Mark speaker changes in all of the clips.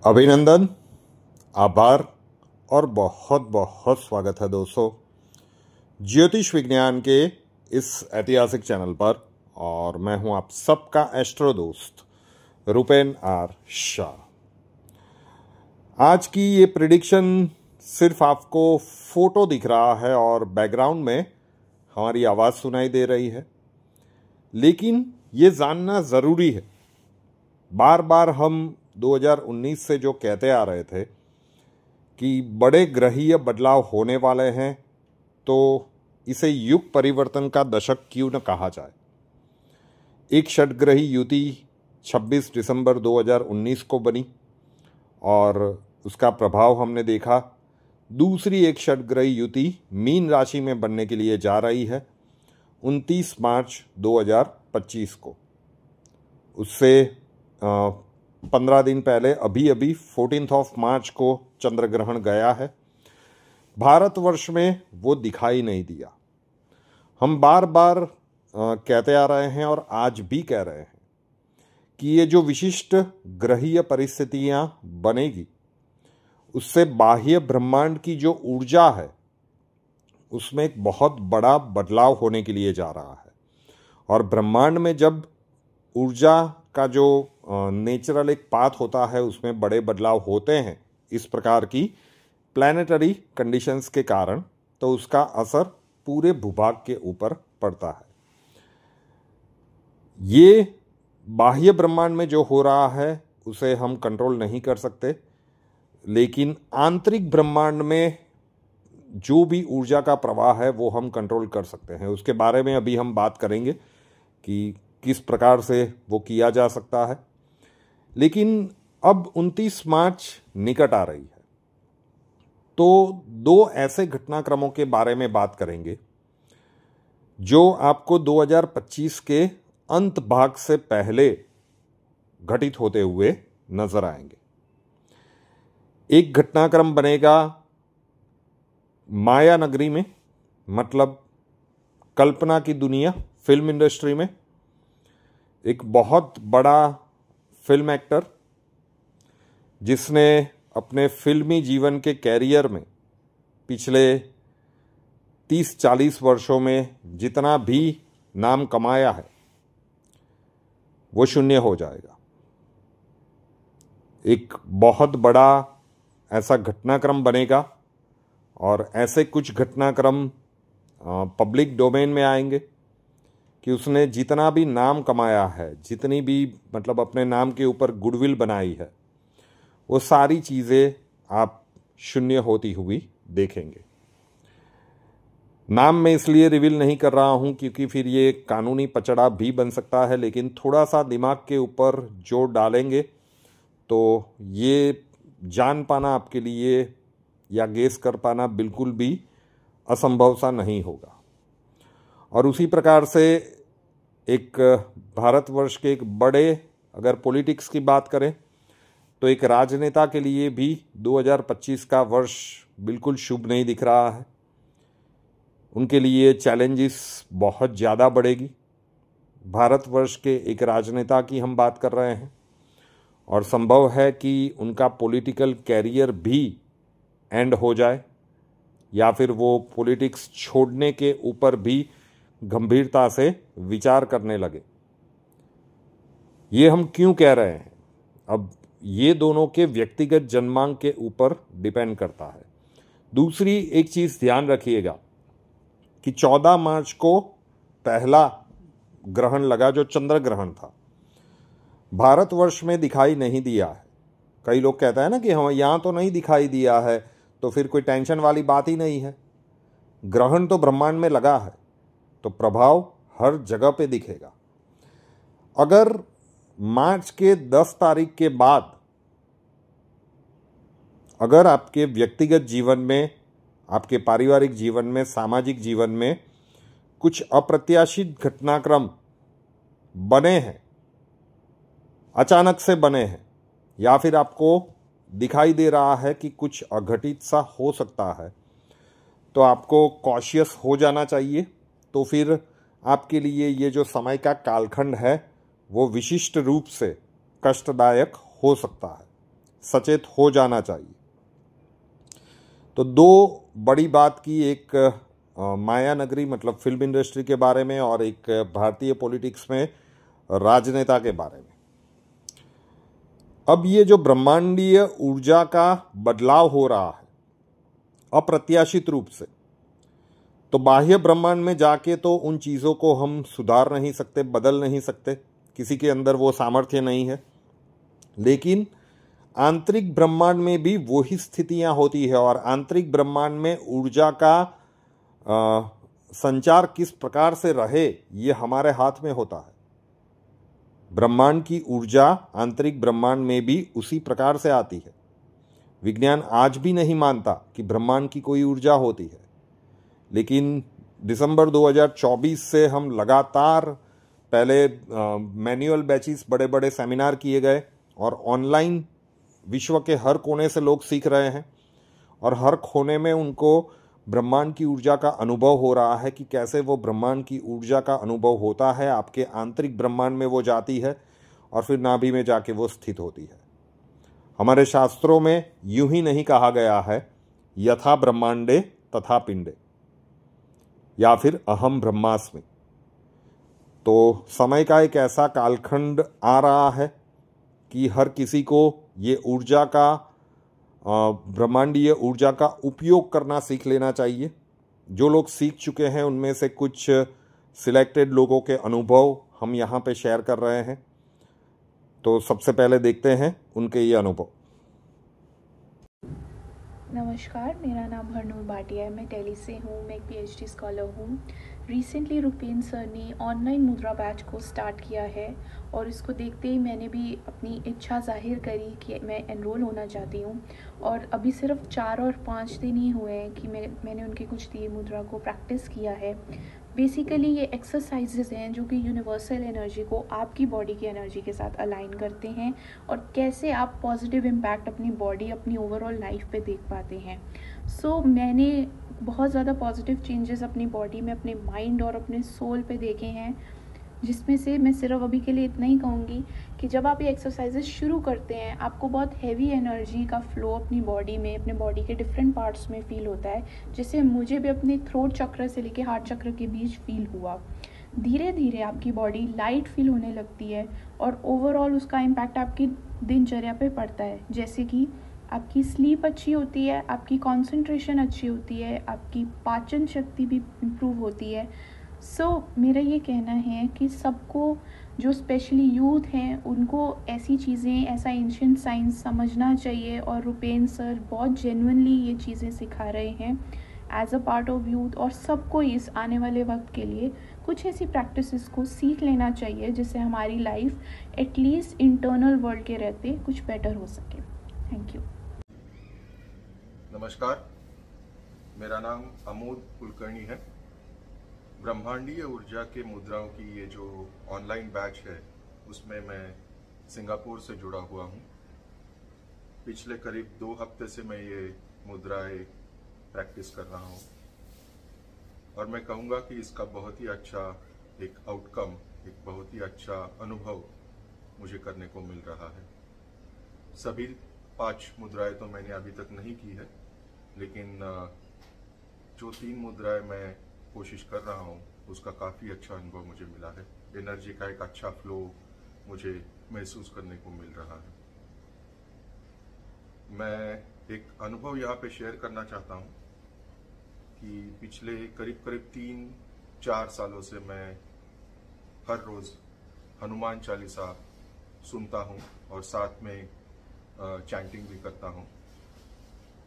Speaker 1: अभिनंदन, आभार और बहुत बहुत स्वागत है दोस्तों ज्योतिष विज्ञान के इस ऐतिहासिक चैनल पर। और मैं हूं आप सबका एस्ट्रो दोस्त रुपेन आर शाह। आज की ये प्रिडिक्शन सिर्फ आपको फोटो दिख रहा है और बैकग्राउंड में हमारी आवाज़ सुनाई दे रही है, लेकिन ये जानना ज़रूरी है। बार बार हम 2019 से जो कहते आ रहे थे कि बड़े ग्रहीय बदलाव होने वाले हैं, तो इसे युग परिवर्तन का दशक क्यों न कहा जाए। एक षटग्रही युति 26 दिसंबर 2019 को बनी और उसका प्रभाव हमने देखा। दूसरी एक षटग्रही युति मीन राशि में बनने के लिए जा रही है 29 मार्च 2025 को। उससे 15 दिन पहले अभी 14 मार्च को चंद्र ग्रहण गया है। भारतवर्ष में वो दिखाई नहीं दिया। हम बार बार कहते आ रहे हैं और आज भी कह रहे हैं कि ये जो विशिष्ट ग्रहीय परिस्थितियां बनेगी, उससे बाह्य ब्रह्मांड की जो ऊर्जा है उसमें एक बहुत बड़ा बदलाव होने के लिए जा रहा है। और ब्रह्मांड में जब ऊर्जा का जो नेचुरल एक पाथ होता है उसमें बड़े बदलाव होते हैं इस प्रकार की प्लैनेटरी कंडीशंस के कारण, तो उसका असर पूरे भूभाग के ऊपर पड़ता है। ये बाह्य ब्रह्मांड में जो हो रहा है उसे हम कंट्रोल नहीं कर सकते, लेकिन आंतरिक ब्रह्मांड में जो भी ऊर्जा का प्रवाह है वो हम कंट्रोल कर सकते हैं। उसके बारे में अभी हम बात करेंगे कि किस प्रकार से वो किया जा सकता है। लेकिन अब 29 मार्च निकट आ रही है, तो दो ऐसे घटनाक्रमों के बारे में बात करेंगे जो आपको 2025 के अंत भाग से पहले घटित होते हुए नजर आएंगे। एक घटनाक्रम बनेगा माया नगरी में, मतलब कल्पना की दुनिया, फिल्म इंडस्ट्री में। एक बहुत बड़ा फिल्म एक्टर जिसने अपने फिल्मी जीवन के कैरियर में पिछले 30-40 वर्षों में जितना भी नाम कमाया है वो शून्य हो जाएगा। एक बहुत बड़ा ऐसा घटनाक्रम बनेगा और ऐसे कुछ घटनाक्रम पब्लिक डोमेन में आएंगे कि उसने जितना भी नाम कमाया है, जितनी भी मतलब अपने नाम के ऊपर गुडविल बनाई है, वो सारी चीज़ें आप शून्य होती हुई देखेंगे। नाम मैं इसलिए रिवील नहीं कर रहा हूँ क्योंकि फिर ये कानूनी पचड़ा भी बन सकता है, लेकिन थोड़ा सा दिमाग के ऊपर जोर डालेंगे तो ये जान पाना आपके लिए या गेस कर पाना बिल्कुल भी असंभव सा नहीं होगा। और उसी प्रकार से एक भारतवर्ष के एक बड़े, अगर पॉलिटिक्स की बात करें तो एक राजनेता के लिए भी 2025 का वर्ष बिल्कुल शुभ नहीं दिख रहा है। उनके लिए चैलेंजेस बहुत ज़्यादा बढ़ेगी। भारतवर्ष के एक राजनेता की हम बात कर रहे हैं और संभव है कि उनका पॉलिटिकल कैरियर भी एंड हो जाए या फिर वो पॉलिटिक्स छोड़ने के ऊपर भी गंभीरता से विचार करने लगे। ये हम क्यों कह रहे हैं? अब ये दोनों के व्यक्तिगत जन्मांक के ऊपर डिपेंड करता है। दूसरी एक चीज़ ध्यान रखिएगा कि 14 मार्च को पहला ग्रहण लगा जो चंद्र ग्रहण था, भारतवर्ष में दिखाई नहीं दिया है। कई लोग कहते हैं ना कि हाँ यहाँ तो नहीं दिखाई दिया है तो फिर कोई टेंशन वाली बात ही नहीं है। ग्रहण तो ब्रह्मांड में लगा है तो प्रभाव हर जगह पे दिखेगा। अगर मार्च के 10 तारीख के बाद अगर आपके व्यक्तिगत जीवन में, आपके पारिवारिक जीवन में, सामाजिक जीवन में कुछ अप्रत्याशित घटनाक्रम बने हैं, अचानक से बने हैं, या फिर आपको दिखाई दे रहा है कि कुछ अघटित सा हो सकता है, तो आपको कॉशियस हो जाना चाहिए। तो फिर आपके लिए ये जो समय का कालखंड है वो विशिष्ट रूप से कष्टदायक हो सकता है। सचेत हो जाना चाहिए। तो दो बड़ी बात की, एक माया नगरी मतलब फिल्म इंडस्ट्री के बारे में और एक भारतीय पॉलिटिक्स में राजनेता के बारे में। अब ये जो ब्रह्मांडीय ऊर्जा का बदलाव हो रहा है अप्रत्याशित रूप से, तो बाह्य ब्रह्मांड में जाके तो उन चीज़ों को हम सुधार नहीं सकते, बदल नहीं सकते, किसी के अंदर वो सामर्थ्य नहीं है। लेकिन आंतरिक ब्रह्मांड में भी वही स्थितियां होती है और आंतरिक ब्रह्मांड में ऊर्जा का संचार किस प्रकार से रहे ये हमारे हाथ में होता है। ब्रह्मांड की ऊर्जा आंतरिक ब्रह्मांड में भी उसी प्रकार से आती है। विज्ञान आज भी नहीं मानता कि ब्रह्मांड की कोई ऊर्जा होती है, लेकिन दिसंबर 2024 से हम लगातार पहले मैनुअल बैचेस, बड़े बड़े सेमिनार किए गए और ऑनलाइन विश्व के हर कोने से लोग सीख रहे हैं और हर कोने में उनको ब्रह्मांड की ऊर्जा का अनुभव हो रहा है कि कैसे वो ब्रह्मांड की ऊर्जा का अनुभव होता है, आपके आंतरिक ब्रह्मांड में वो जाती है और फिर नाभि में जाके वो स्थित होती है। हमारे शास्त्रों में यूं ही नहीं कहा गया है यथा ब्रह्मांडे तथा पिंडे या फिर अहम ब्रह्मास्मि। तो समय का एक ऐसा कालखंड आ रहा है कि हर किसी को ये ऊर्जा का, ब्रह्मांडीय ऊर्जा का उपयोग करना सीख लेना चाहिए। जो लोग सीख चुके हैं उनमें से कुछ सिलेक्टेड लोगों के अनुभव हम यहाँ पे शेयर कर रहे हैं। तो सबसे पहले देखते हैं उनके ये अनुभव।
Speaker 2: नमस्कार, मेरा नाम हरनूर भाटिया है। मैं दिल्ली से हूँ। मैं एक PhD स्कॉलर हूँ। रिसेंटली रुपेन सर ने ऑनलाइन मुद्रा बैच को स्टार्ट किया है और इसको देखते ही मैंने भी अपनी इच्छा जाहिर करी कि मैं एनरोल होना चाहती हूँ। और अभी सिर्फ 4 और 5 दिन ही हुए हैं कि मैंने उनके कुछ दिए मुद्रा को प्रैक्टिस किया है। बेसिकली ये एक्सरसाइजेज हैं जो कि यूनिवर्सल एनर्जी को आपकी बॉडी की एनर्जी के साथ अलाइन करते हैं और कैसे आप पॉजिटिव इम्पैक्ट अपनी बॉडी, अपनी ओवरऑल लाइफ पे देख पाते हैं। सो मैंने बहुत ज़्यादा पॉजिटिव चेंजेस अपनी बॉडी में, अपने माइंड और अपने सोल पे देखे हैं, जिसमें से मैं सिर्फ अभी के लिए इतना ही कहूँगी कि जब आप ये एक्सरसाइजेस शुरू करते हैं आपको बहुत हैवी एनर्जी का फ्लो अपनी बॉडी में, अपने बॉडी के डिफरेंट पार्ट्स में फील होता है, जिससे मुझे भी अपने थ्रोट चक्र से लेके हार्ट चक्र के बीच फील हुआ। धीरे धीरे आपकी बॉडी लाइट फील होने लगती है और ओवरऑल उसका इम्पैक्ट आपकी दिनचर्या पे पड़ता है, जैसे कि आपकी स्लीप अच्छी होती है, आपकी कॉन्सेंट्रेशन अच्छी होती है, आपकी पाचन शक्ति भी इम्प्रूव होती है। मेरा ये कहना है कि सबको, जो स्पेशली यूथ हैं, उनको ऐसी चीज़ें, ऐसा एंशिएंट साइंस समझना चाहिए और रुपेन सर बहुत जेन्युइनली ये चीज़ें सिखा रहे हैं as a part of youth. और सबको इस आने वाले वक्त के लिए कुछ ऐसी प्रैक्टिसेस को सीख लेना चाहिए जिससे हमारी लाइफ एटलीस्ट इंटरनल वर्ल्ड के रहते कुछ बेटर हो सके। Thank you.
Speaker 3: नमस्कार, मेरा नाम अमोद कुलकर्णी है। ब्रह्मांडीय ऊर्जा के मुद्राओं की ये जो ऑनलाइन बैच है उसमें मैं सिंगापुर से जुड़ा हुआ हूँ। पिछले करीब 2 हफ्ते से मैं ये मुद्राएं प्रैक्टिस कर रहा हूँ और मैं कहूँगा कि इसका बहुत ही अच्छा एक आउटकम, एक बहुत ही अच्छा अनुभव मुझे करने को मिल रहा है। सभी 5 मुद्राएं तो मैंने अभी तक नहीं की है, लेकिन जो 3 मुद्राएं मैं कोशिश कर रहा हूँ उसका काफ़ी अच्छा अनुभव मुझे मिला है। एनर्जी का एक अच्छा फ्लो मुझे महसूस करने को मिल रहा है। मैं एक अनुभव यहाँ पे शेयर करना चाहता हूँ कि पिछले करीब 3-4 सालों से मैं हर रोज़ हनुमान चालीसा सुनता हूँ और साथ में चैंटिंग भी करता हूँ।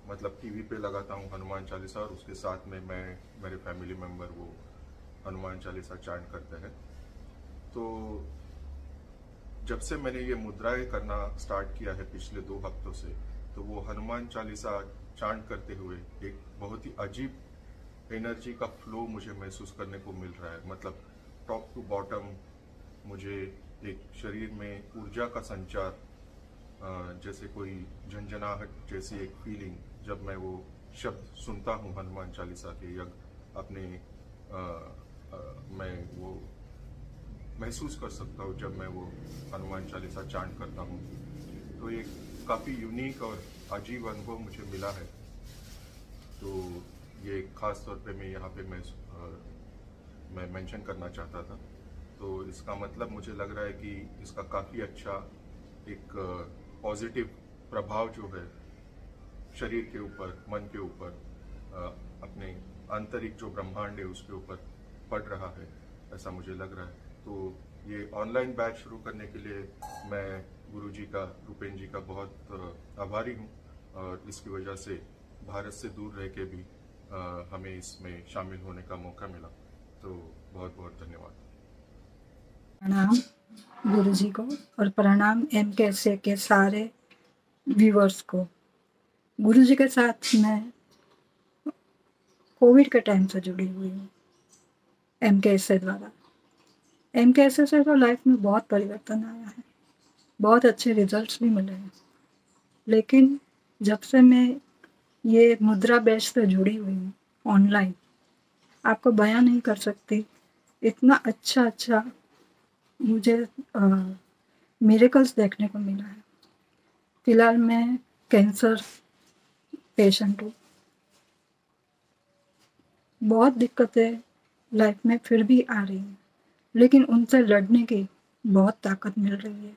Speaker 3: मतलब टीवी पे लगाता हूँ हनुमान चालीसा और उसके साथ में मैं, मेरे फैमिली मेम्बर वो हनुमान चालीसा चैंट करते हैं। तो जब से मैंने ये मुद्राएं करना स्टार्ट किया है पिछले 2 हफ्तों से, तो वो हनुमान चालीसा चैंट करते हुए एक बहुत ही अजीब एनर्जी का फ्लो मुझे महसूस करने को मिल रहा है। मतलब टॉप टू बॉटम मुझे एक शरीर में ऊर्जा का संचार, जैसे कोई झंझनाहट जैसी एक फीलिंग जब मैं वो शब्द सुनता हूँ हनुमान चालीसा के, या अपने मैं वो महसूस कर सकता हूँ जब मैं वो हनुमान चालीसा चांट करता हूँ। तो ये काफ़ी यूनिक और अजीब अनुभव मुझे मिला है। तो ये खास तौर पे मैं यहाँ पे मैं मेंशन करना चाहता था। तो इसका मतलब मुझे लग रहा है कि इसका काफ़ी अच्छा एक पॉजिटिव प्रभाव जो है शरीर के ऊपर, मन के ऊपर, अपने आंतरिक जो ब्रह्मांड है उसके ऊपर पड़ रहा है, ऐसा मुझे लग रहा है। तो ये ऑनलाइन बैच शुरू करने के लिए मैं गुरुजी का, रूपेन जी का बहुत आभारी हूँ, और इसकी वजह से भारत से दूर रह के भी हमें इसमें शामिल होने का मौका मिला। तो बहुत बहुत धन्यवाद।
Speaker 4: प्रणाम गुरुजी को और प्रणाम MKSA के सारे व्यूवर्स को। गुरुजी के साथ मैं कोविड के टाइम से जुड़ी हुई हूँ MKSA द्वारा। MKSA से तो लाइफ में बहुत परिवर्तन आया है, बहुत अच्छे रिजल्ट्स भी मिले हैं। लेकिन जब से मैं ये मुद्रा बैच से जुड़ी हुई हूँ ऑनलाइन, आपको बयान नहीं कर सकती इतना अच्छा मुझे मिरेकल्स देखने को मिला है। फिलहाल मैं कैंसर पेशेंट हूँ। बहुत दिक्कतें लाइफ में फिर भी आ रही हैं, लेकिन उनसे लड़ने की बहुत ताकत मिल रही है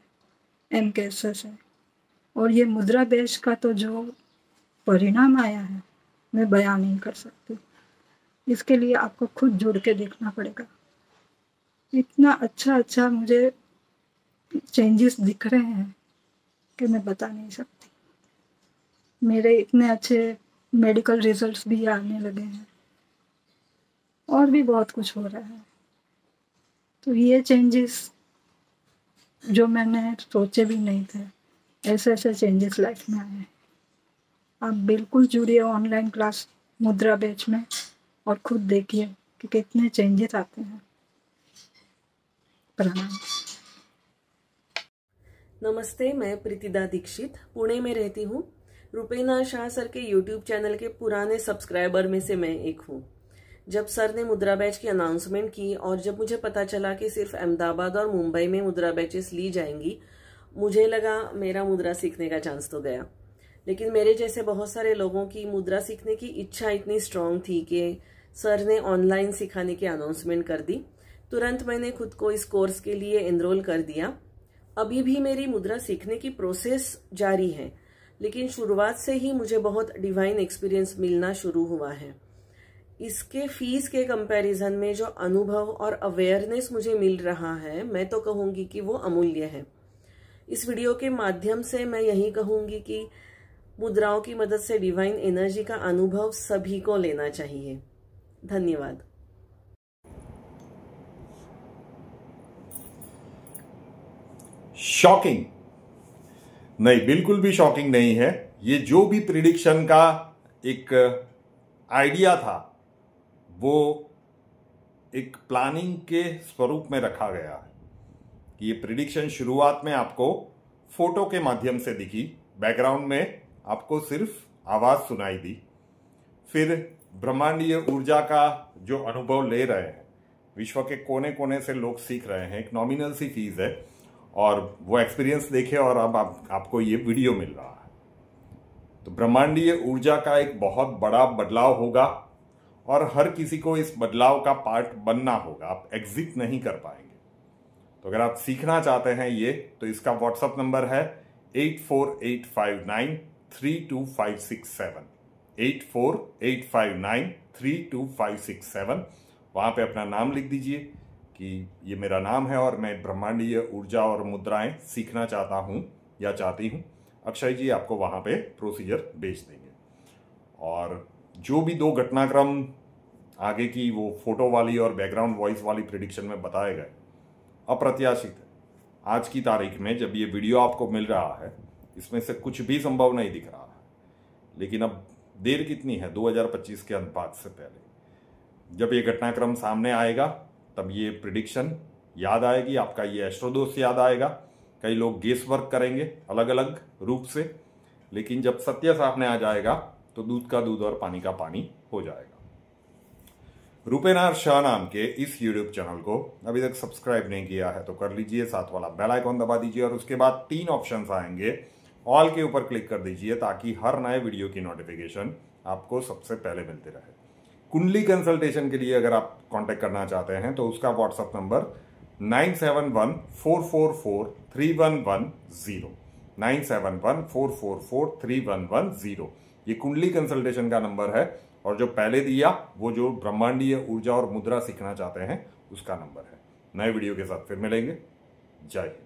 Speaker 4: MKSA से। और ये मुद्रा बैच का तो जो परिणाम आया है मैं बयान नहीं कर सकती। इसके लिए आपको खुद जुड़ के देखना पड़ेगा। इतना अच्छा मुझे चेंजेस दिख रहे हैं कि मैं बता नहीं सकती। मेरे इतने अच्छे मेडिकल रिजल्ट्स भी आने लगे हैं और भी बहुत कुछ हो रहा है। तो ये चेंजेस जो मैंने सोचे भी नहीं थे, ऐसे चेंजेस लाइफ में आए हैं। आप बिल्कुल जुड़िए ऑनलाइन क्लास मुद्रा बैच में और खुद देखिए कि कितने चेंजेस आते हैं। प्रणाम।
Speaker 5: नमस्ते, मैं प्रीतिदा दीक्षित पुणे में रहती हूँ। रूपेना शाह सर के YouTube चैनल के पुराने सब्सक्राइबर में से मैं एक हूँ। जब सर ने मुद्रा बैच की अनाउंसमेंट की और जब मुझे पता चला कि सिर्फ अहमदाबाद और मुंबई में मुद्रा बैचेस ली जाएंगी, मुझे लगा मेरा मुद्रा सीखने का चांस तो गया। लेकिन मेरे जैसे बहुत सारे लोगों की मुद्रा सीखने की इच्छा इतनी स्ट्रांग थी कि सर ने ऑनलाइन सिखाने की अनाउंसमेंट कर दी। तुरंत मैंने खुद को इस कोर्स के लिए एनरोल कर दिया। अभी भी मेरी मुद्रा सीखने की प्रोसेस जारी है, लेकिन शुरुआत से ही मुझे बहुत डिवाइन एक्सपीरियंस मिलना शुरू हुआ है। इसके फीस के कंपैरिजन में जो अनुभव और अवेयरनेस मुझे मिल रहा है, मैं तो कहूंगी कि वो अमूल्य है। इस वीडियो के माध्यम से मैं यही कहूंगी कि मुद्राओं की मदद से डिवाइन एनर्जी का अनुभव सभी को लेना चाहिए। धन्यवाद।
Speaker 1: शॉकिंग नहीं, बिल्कुल भी शॉकिंग नहीं है। ये जो भी प्रिडिक्शन का एक आइडिया था वो एक प्लानिंग के स्वरूप में रखा गया है कि ये प्रिडिक्शन शुरुआत में आपको फोटो के माध्यम से दिखी, बैकग्राउंड में आपको सिर्फ आवाज सुनाई दी। फिर ब्रह्मांडीय ऊर्जा का जो अनुभव ले रहे हैं, विश्व के कोने कोने से लोग सीख रहे हैं, एक नॉमिनल सी फीस है और वो एक्सपीरियंस देखे और अब आपको ये वीडियो मिल रहा है। तो ब्रह्मांडीय ऊर्जा का एक बहुत बड़ा बदलाव होगा और हर किसी को इस बदलाव का पार्ट बनना होगा। आप एग्जिट नहीं कर पाएंगे। तो अगर आप सीखना चाहते हैं ये, तो इसका व्हाट्सएप नंबर है 8485932567 8485932567। वहां पे अपना नाम लिख दीजिए कि ये मेरा नाम है और मैं ब्रह्मांडीय ऊर्जा और मुद्राएं सीखना चाहता हूं या चाहती हूं। अक्षय जी आपको वहां पे प्रोसीजर भेज देंगे। और जो भी दो घटनाक्रम आगे की वो फोटो वाली और बैकग्राउंड वॉइस वाली प्रेडिक्शन में बताए गए, अप्रत्याशित है। आज की तारीख में जब ये वीडियो आपको मिल रहा है, इसमें से कुछ भी संभव नहीं दिख रहा है। लेकिन अब देर कितनी है, 2025 के अनुपात से पहले जब ये घटनाक्रम सामने आएगा तब ये प्रिडिक्शन याद आएगी, आपका ये एस्ट्रोदोष याद आएगा। कई लोग गेस वर्क करेंगे अलग अलग रूप से, लेकिन जब सत्य सामने आ जाएगा तो दूध का दूध और पानी का पानी हो जाएगा। रूपेनार शाह नाम के इस यूट्यूब चैनल को अभी तक सब्सक्राइब नहीं किया है तो कर लीजिए, साथ वाला बेल आइकॉन दबा दीजिए और उसके बाद 3 ऑप्शंस आएंगे, ऑल के ऊपर क्लिक कर दीजिए ताकि हर नए वीडियो की नोटिफिकेशन आपको सबसे पहले मिलती रहे। कुंडली कंसल्टेशन के लिए अगर आप कांटेक्ट करना चाहते हैं तो उसका व्हाट्सएप नंबर 9714443110 9714443110। ये कुंडली कंसल्टेशन का नंबर है और जो पहले दिया वो जो ब्रह्मांडीय ऊर्जा और मुद्रा सीखना चाहते हैं उसका नंबर है। नए वीडियो के साथ फिर मिलेंगे। जय हिंद।